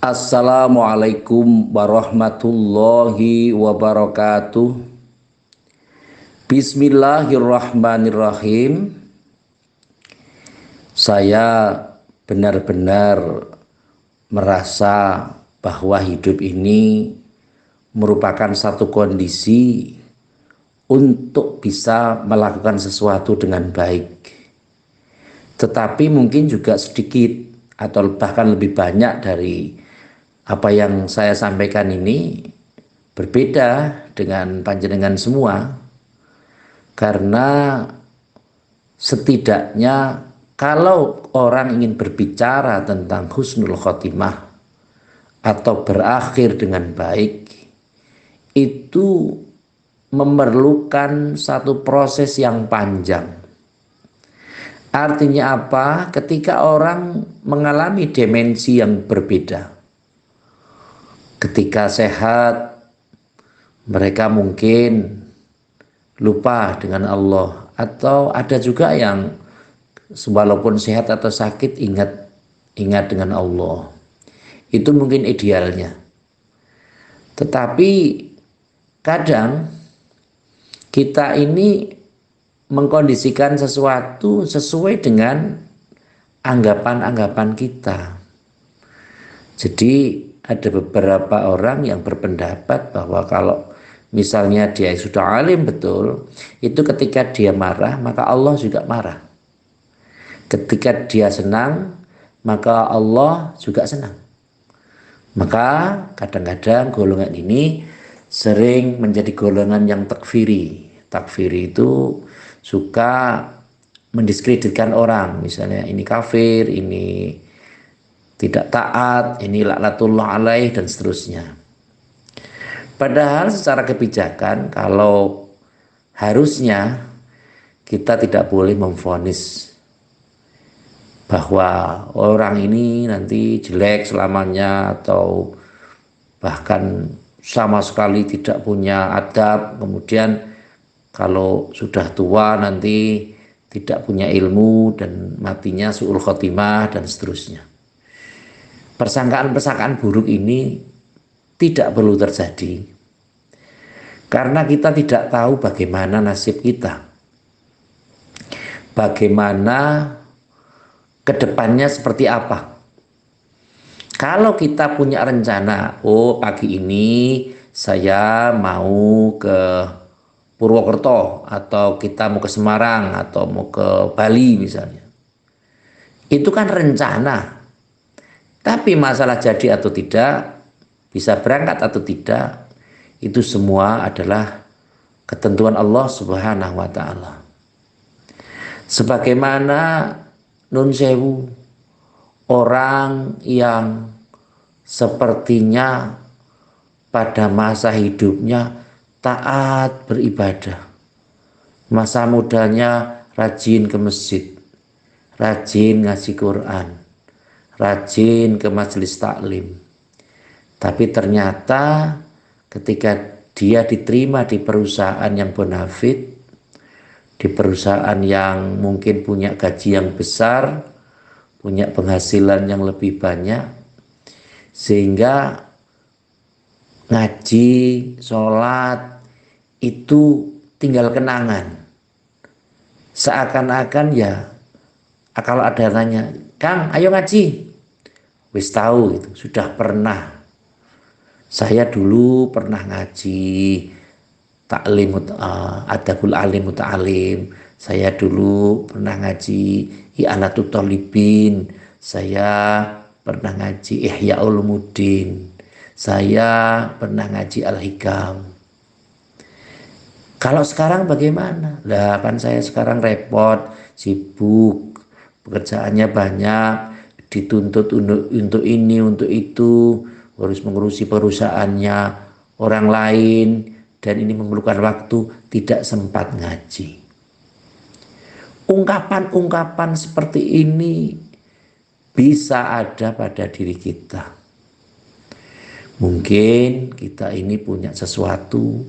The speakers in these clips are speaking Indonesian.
Assalamualaikum warahmatullahi wabarakatuh. Bismillahirrahmanirrahim. Saya benar-benar merasa bahwa hidup ini merupakan satu kondisi untuk bisa melakukan sesuatu dengan baik. Tetapi mungkin juga sedikit atau bahkan lebih banyak dari apa yang saya sampaikan ini berbeda dengan panjenengan semua, karena setidaknya kalau orang ingin berbicara tentang husnul khotimah atau berakhir dengan baik, itu memerlukan satu proses yang panjang. Artinya apa? Ketika orang mengalami dimensi yang berbeda, ketika sehat, mereka mungkin lupa dengan Allah, atau ada juga yang walaupun sehat atau sakit ingat dengan Allah. Itu mungkin idealnya. Tetapi kadang kita ini mengkondisikan sesuatu sesuai dengan anggapan-anggapan kita. Jadi ada beberapa orang yang berpendapat bahwa kalau misalnya dia sudah alim betul, itu ketika dia marah maka Allah juga marah. Ketika dia senang maka Allah juga senang. Maka kadang-kadang golongan ini sering menjadi golongan yang takfiri. Takfiri itu suka mendiskreditkan orang, misalnya ini kafir, ini tidak taat, ini laknatullah alaih, dan seterusnya. Padahal secara kebijakan, kalau harusnya kita tidak boleh memvonis bahwa orang ini nanti jelek selamanya, atau bahkan sama sekali tidak punya adab, kemudian kalau sudah tua nanti tidak punya ilmu dan matinya su'ul khotimah, dan seterusnya. Persangkaan-persangkaan buruk ini tidak perlu terjadi, karena kita tidak tahu bagaimana nasib kita, bagaimana kedepannya seperti apa. Kalau kita punya rencana, oh pagi ini saya mau ke Purwokerto, atau kita mau ke Semarang, atau mau ke Bali misalnya, itu kan rencana. Tapi masalah jadi atau tidak, bisa berangkat atau tidak, itu semua adalah ketentuan Allah Subhanahu wa Ta'ala. Sebagaimana nun sewu, orang yang sepertinya pada masa hidupnya taat beribadah, masa mudanya rajin ke masjid, rajin ngaji Quran, rajin ke majelis taklim, tapi ternyata ketika dia diterima di perusahaan yang bonafit, di perusahaan yang mungkin punya gaji yang besar, punya penghasilan yang lebih banyak, sehingga ngaji, sholat itu tinggal kenangan. Seakan-akan ya, kalau ada tanya, Kang ayo ngaji, wis tahu gitu, sudah pernah. Saya dulu pernah ngaji taklim, adabul alim muta'alim. Saya dulu pernah ngaji i'anatut thalibin. Saya pernah ngaji ihya ulumuddin. Saya pernah ngaji al-hikam. Kalau sekarang bagaimana? Lah kan saya sekarang repot, sibuk, pekerjaannya banyak, dituntut untuk ini, untuk itu, harus mengurusi perusahaannya orang lain, dan ini memerlukan waktu, tidak sempat ngaji. Ungkapan-ungkapan seperti ini bisa ada pada diri kita. Mungkin kita ini punya sesuatu.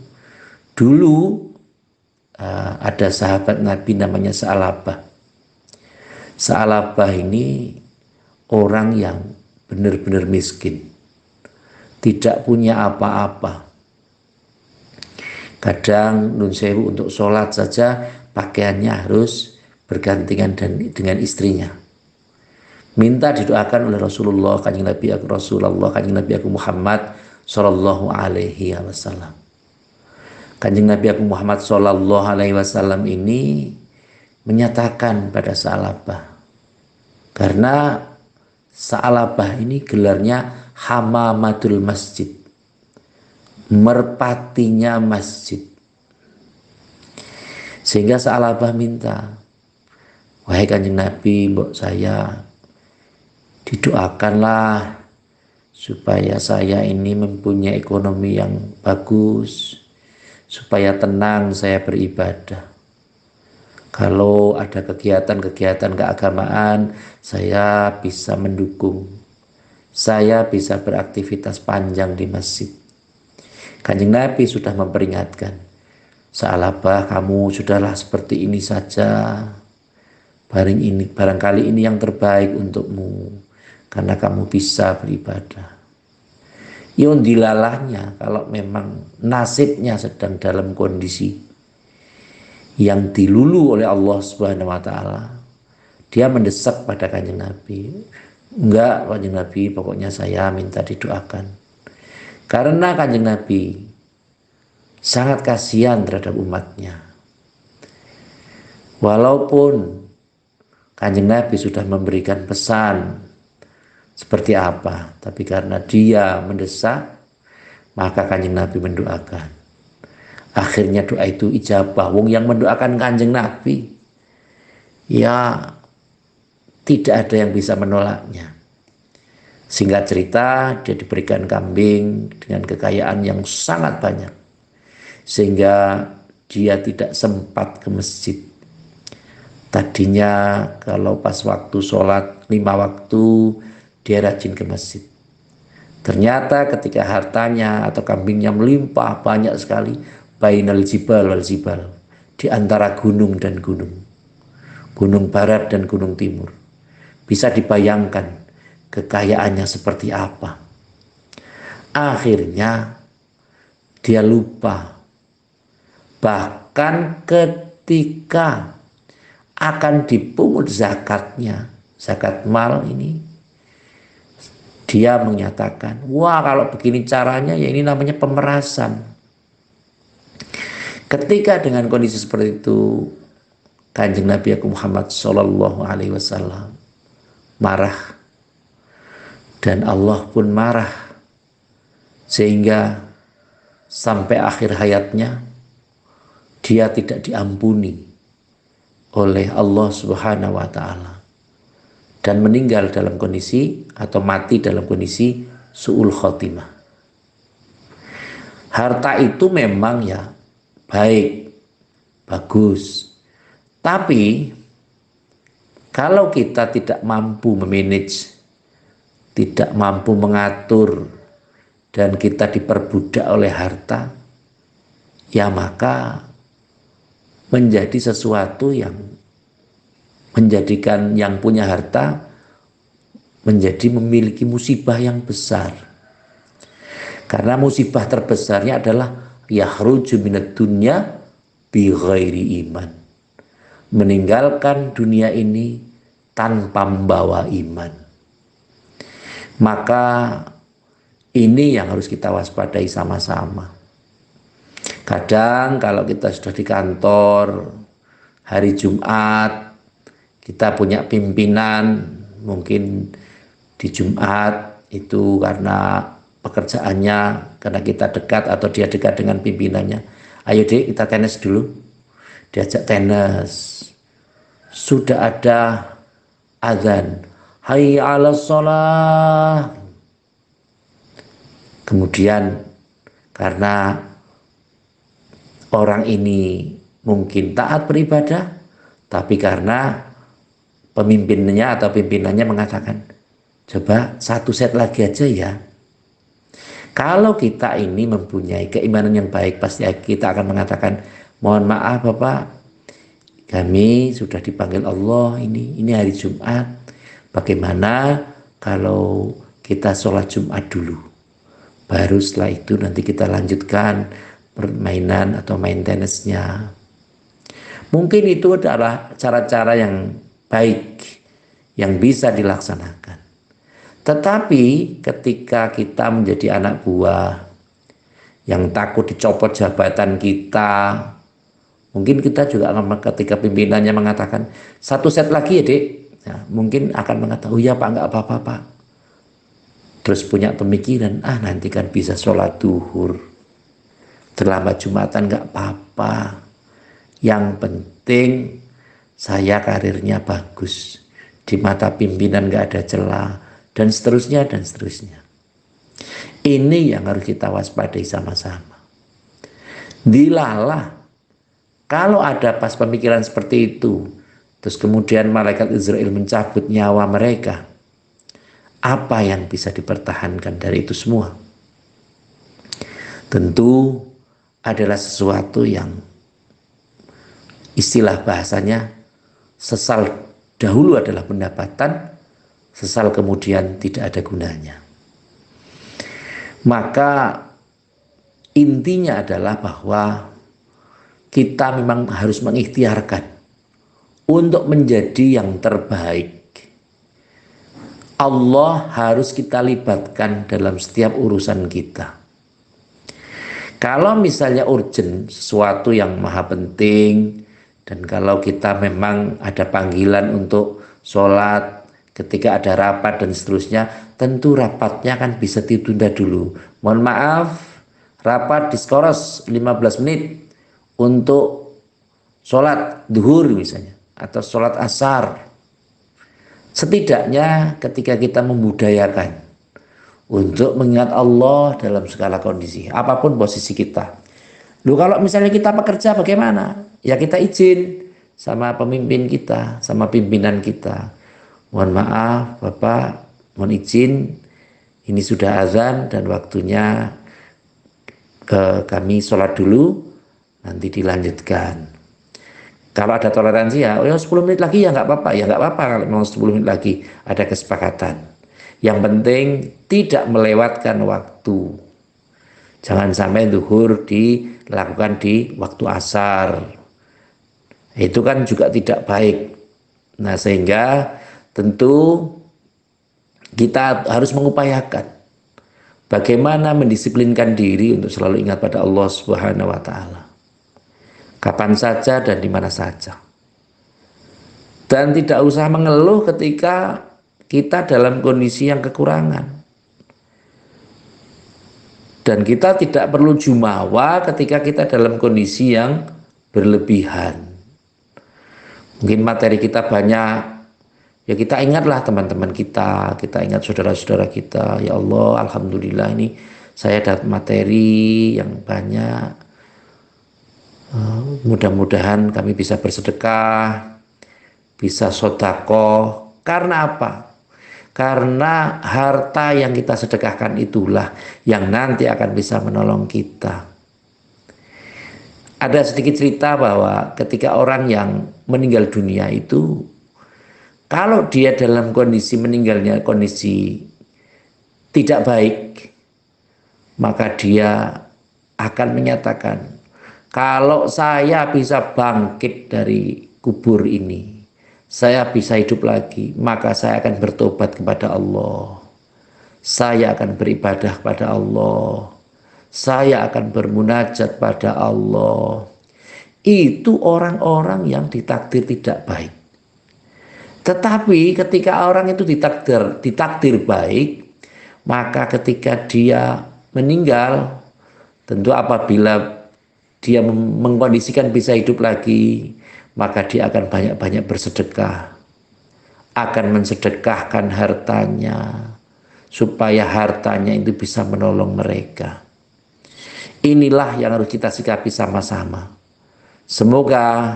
Dulu ada sahabat Nabi namanya Sa'labah. Sa'labah ini orang yang benar-benar miskin. tidak punya apa-apa. Kadang nun sewu untuk sholat saja pakaiannya harus bergantian dengan istrinya. Minta didoakan oleh Rasulullah, kanjeng Nabi aku Rasulullah, kanjeng Nabi aku Muhammad Sallallahu Alaihi Wasallam. Kanjeng Nabi aku Muhammad Sallallahu Alaihi Wasallam ini menyatakan pada Sa'labah, karena Sa'labah ini gelarnya Hamamatul Masjid, merpatinya masjid. Sehingga Sa'labah minta, wahai kanjeng Nabi, mbok saya didoakanlah supaya saya ini mempunyai ekonomi yang bagus, supaya tenang saya beribadah. Kalau ada kegiatan-kegiatan keagamaan, saya bisa mendukung, saya bisa beraktivitas panjang di masjid. Kanjeng Nabi sudah memperingatkan, Sa'labah, kamu sudahlah seperti ini saja, barangkali ini yang terbaik untukmu, karena kamu bisa beribadah. Yon dilalahnya kalau memang nasibnya sedang dalam kondisi yang dilulu oleh Allah Subhanahu wa taala, dia mendesak pada kanjeng Nabi, enggak kanjeng Nabi, pokoknya saya minta didoakan. Karena kanjeng Nabi sangat kasihan terhadap umatnya. Walaupun kanjeng Nabi sudah memberikan pesan seperti apa, tapi karena dia mendesak, maka kanjeng Nabi mendoakan. Akhirnya doa itu ijabah. Wong yang mendoakan kanjeng Nabi, ya tidak ada yang bisa menolaknya. Singkat cerita, dia diberikan kambing dengan kekayaan yang sangat banyak, sehingga dia tidak sempat ke masjid. Tadinya kalau pas waktu sholat 5 waktu, dia rajin ke masjid. Ternyata ketika hartanya atau kambingnya melimpah banyak sekali, bainal jibal wal jibal, di antara gunung dan gunung, gunung barat dan gunung timur, bisa dibayangkan kekayaannya seperti apa. Akhirnya dia lupa, bahkan ketika akan dipungut zakatnya, zakat mal ini, dia menyatakan, wah kalau begini caranya ya ini namanya pemerasan. Ketika dengan kondisi seperti itu, kanjeng Nabi Muhammad Sallallahu Alaihi Wasallam marah, dan Allah pun marah, sehingga sampai akhir hayatnya dia tidak diampuni oleh Allah Subhanahu wa taala dan meninggal dalam kondisi atau mati dalam kondisi su'ul khotimah. Harta itu memang ya baik, bagus, tapi kalau kita tidak mampu memanage, tidak mampu mengatur, dan kita diperbudak oleh harta, ya maka menjadi sesuatu yang menjadikan yang punya harta menjadi memiliki musibah yang besar. Karena musibah terbesarnya adalah yakhruju minad dunya bi ghairi iman, meninggalkan dunia ini tanpa membawa iman. Maka ini yang harus kita waspadai sama-sama. Kadang kalau kita sudah di kantor hari Jumat, kita punya pimpinan, mungkin di Jumat itu karena pekerjaannya, karena kita dekat atau dia dekat dengan pimpinannya, ayo dek kita tenis dulu, diajak tenis. Sudah ada azan, hayya 'alas shalah. Kemudian karena orang ini mungkin taat beribadah, tapi karena pemimpinnya atau pimpinannya mengatakan, coba 1 set lagi aja ya. Kalau kita ini mempunyai keimanan yang baik, pasti kita akan mengatakan, mohon maaf Bapak, kami sudah dipanggil Allah, ini hari Jumat, bagaimana kalau kita sholat Jumat dulu, Baru setelah itu nanti kita lanjutkan permainan atau maintenance-nya. Mungkin itu adalah cara-cara yang baik yang bisa dilaksanakan. Tetapi ketika kita menjadi anak buah yang takut dicopot jabatan kita, mungkin kita juga ketika pimpinannya mengatakan 1 set lagi ya dek, ya, mungkin akan mengatakan oh ya pak nggak apa-apa pak. Terus punya pemikiran nanti kan bisa sholat duhur, terlambat Jumatan nggak apa-apa, yang penting saya karirnya bagus, di mata pimpinan nggak ada celah, dan seterusnya dan seterusnya. Ini yang harus kita waspadai sama-sama. Dilalah kalau ada pas pemikiran seperti itu, terus kemudian malaikat Israel mencabut nyawa mereka, apa yang bisa dipertahankan dari itu semua? Tentu adalah sesuatu yang istilah bahasanya sesal dahulu adalah pendapatan, sesal kemudian tidak ada gunanya. Maka intinya adalah bahwa kita memang harus mengikhtiarkan untuk menjadi yang terbaik. Allah harus kita libatkan dalam setiap urusan kita. Kalau misalnya urgent, sesuatu yang maha penting, dan kalau kita memang ada panggilan untuk sholat, ketika ada rapat dan seterusnya, tentu rapatnya kan bisa ditunda dulu. Mohon maaf, rapat diskoros 15 menit untuk sholat duhur misalnya, atau sholat asar. Setidaknya ketika kita membudayakan untuk mengingat Allah dalam segala kondisi, apapun posisi kita. Loh kalau misalnya kita pekerja bagaimana? Ya kita izin sama pemimpin kita, sama pimpinan kita. Mohon maaf Bapak, mohon izin, ini sudah azan dan waktunya kami sholat dulu, nanti dilanjutkan. Kalau ada toleransi ya, 10 menit lagi ya nggak apa-apa, ya nggak apa-apa kalau mau 10 menit lagi ada kesepakatan. Yang penting tidak melewatkan waktu. Jangan sampai zuhur dilakukan di waktu asar. Itu kan juga tidak baik. Nah sehingga tentu kita harus mengupayakan bagaimana mendisiplinkan diri untuk selalu ingat pada Allah Subhanahu wa taala. Kapan saja dan di mana saja. Dan tidak usah mengeluh ketika kita dalam kondisi yang kekurangan. Dan kita tidak perlu jumawa ketika kita dalam kondisi yang berlebihan. Mungkin materi kita banyak, ya kita ingatlah teman-teman kita ingat saudara-saudara kita. Ya Allah, alhamdulillah ini saya dapat materi yang banyak. Mudah-mudahan kami bisa bersedekah, bisa sedekah. Karena apa? Karena harta yang kita sedekahkan itulah yang nanti akan bisa menolong kita. Ada sedikit cerita bahwa ketika orang yang meninggal dunia itu, kalau dia dalam kondisi meninggalnya kondisi tidak baik, maka dia akan menyatakan, kalau saya bisa bangkit dari kubur ini, saya bisa hidup lagi, maka saya akan bertobat kepada Allah. Saya akan beribadah kepada Allah. Saya akan bermunajat pada Allah. Itu orang-orang yang ditakdir tidak baik. Tetapi ketika orang itu ditakdir baik, maka ketika dia meninggal, tentu apabila dia mengkondisikan bisa hidup lagi, maka dia akan banyak-banyak bersedekah, akan mensedekahkan hartanya, supaya hartanya itu bisa menolong mereka. Inilah yang harus kita sikapi sama-sama. Semoga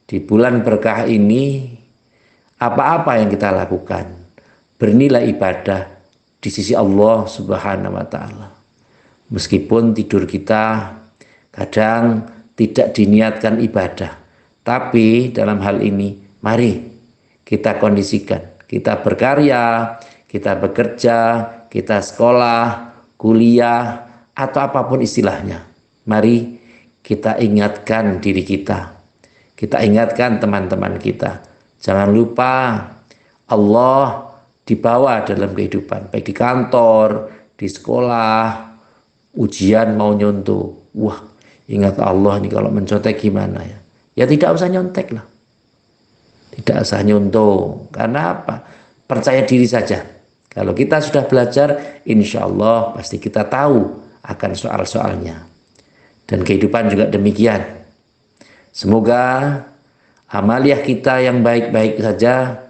di bulan berkah ini, apa-apa yang kita lakukan bernilai ibadah di sisi Allah Subhanahu wa taala. Meskipun tidur kita kadang tidak diniatkan ibadah, tapi dalam hal ini mari kita kondisikan, kita berkarya, kita bekerja, kita sekolah kuliah, atau apapun istilahnya. Mari kita ingatkan diri kita. Kita ingatkan teman-teman kita. Jangan lupa Allah dibawa dalam kehidupan. Baik di kantor, di sekolah, ujian mau nyontoh. Wah, ingat Allah nih kalau mencontek gimana ya. Ya tidak usah nyontek lah. Tidak usah nyontoh. Karena apa? Percaya diri saja. Kalau kita sudah belajar, insya Allah pasti kita tahu akan soal-soalnya. Dan kehidupan juga demikian. Semoga amaliah kita yang baik-baik saja,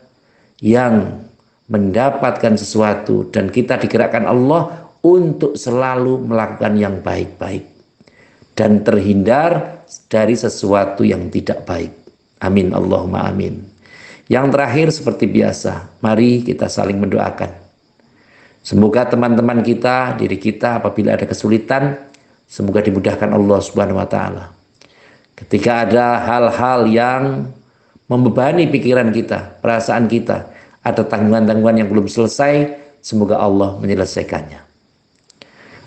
yang mendapatkan sesuatu, dan kita digerakkan Allah untuk selalu melakukan yang baik-baik. Dan terhindar dari sesuatu yang tidak baik. Amin, Allahumma amin. Yang terakhir seperti biasa, mari kita saling mendoakan. Semoga teman-teman kita, diri kita apabila ada kesulitan, semoga dimudahkan Allah Subhanahu wa taala. Ketika ada hal-hal yang membebani pikiran kita, perasaan kita, ada tanggungan-tanggungan yang belum selesai, semoga Allah menyelesaikannya.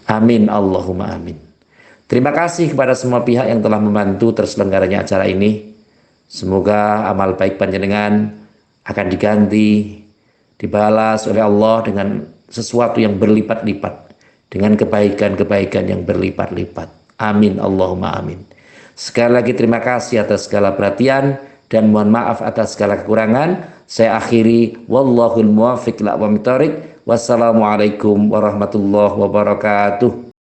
Amin, Allahumma amin. Terima kasih kepada semua pihak yang telah membantu terselenggaranya acara ini. Semoga amal baik panjenengan akan diganti, dibalas oleh Allah dengan sesuatu yang berlipat-lipat, dengan kebaikan-kebaikan yang berlipat-lipat. Amin, Allahumma amin. Sekali lagi terima kasih atas segala perhatian dan mohon maaf atas segala kekurangan. Saya akhiri, wallahul muwaffiq ila aqwamit thoriq. Wassalamualaikum warahmatullahi wabarakatuh.